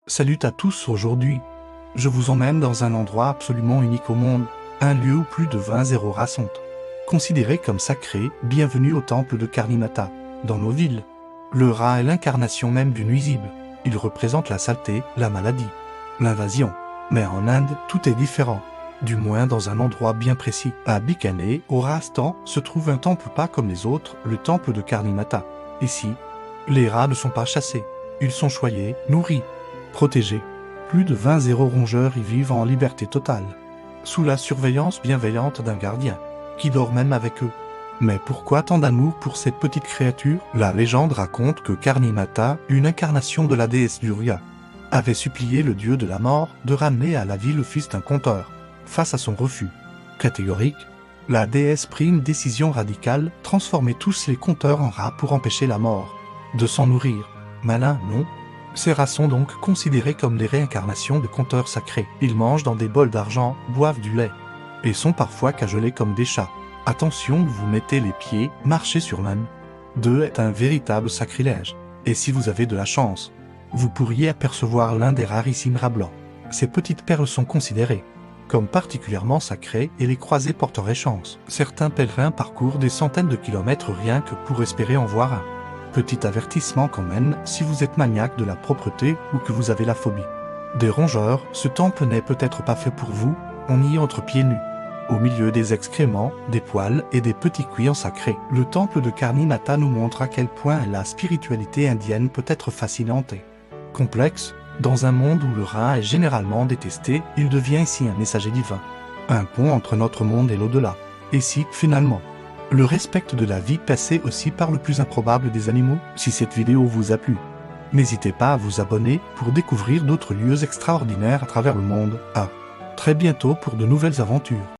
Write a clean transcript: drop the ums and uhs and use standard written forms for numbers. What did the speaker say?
Salut à tous aujourd'hui. Je vous emmène dans un endroit absolument unique au monde, un lieu où plus de 20 rats sont considérés comme sacrés. Bienvenue au temple de Karnimata, dans nos villes. Le rat est l'incarnation même du nuisible. Il représente la saleté, la maladie, l'invasion. Mais en Inde, tout est différent. Du moins dans un endroit bien précis. À Bikaner, au Rajasthan, se trouve un temple pas comme les autres, le temple de Karnimata. Ici, les rats ne sont pas chassés. Ils sont choyés, nourris, protégés. Plus de 20 rongeurs y vivent en liberté totale, sous la surveillance bienveillante d'un gardien, qui dort même avec eux. Mais pourquoi tant d'amour pour cette petite créature? La légende raconte que Karnimata, une incarnation de la déesse Durga, avait supplié le dieu de la mort de ramener à la vie le fils d'un conteur. Face à son refus catégorique, la déesse prit une décision radicale, transformer tous les conteurs en rats pour empêcher la mort de s'en nourrir. Malin, non? Ces rats sont donc considérés comme les réincarnations de conteurs sacrés. Ils mangent dans des bols d'argent, boivent du lait, et sont parfois cajolés comme des chats. Attention, vous mettez les pieds, marcher sur l'un d'eux est un véritable sacrilège. Et si vous avez de la chance, vous pourriez apercevoir l'un des rarissimes rats blancs. Ces petites perles sont considérées comme particulièrement sacrées et les croiser porteraient chance. Certains pèlerins parcourent des centaines de kilomètres rien que pour espérer en voir un. Petit avertissement quand même, si vous êtes maniaque de la propreté ou que vous avez la phobie des rongeurs, ce temple n'est peut-être pas fait pour vous. On y entre pieds nus, au milieu des excréments, des poils et des petits cuillons sacrés. Le temple de Karnimata nous montre à quel point la spiritualité indienne peut être fascinante et complexe. Dans un monde où le rat est généralement détesté, il devient ici un messager divin, un pont entre notre monde et l'au-delà. Et si, finalement, le respect de la vie passait aussi par le plus improbable des animaux? Si cette vidéo vous a plu, n'hésitez pas à vous abonner pour découvrir d'autres lieux extraordinaires à travers le monde. À très bientôt pour de nouvelles aventures.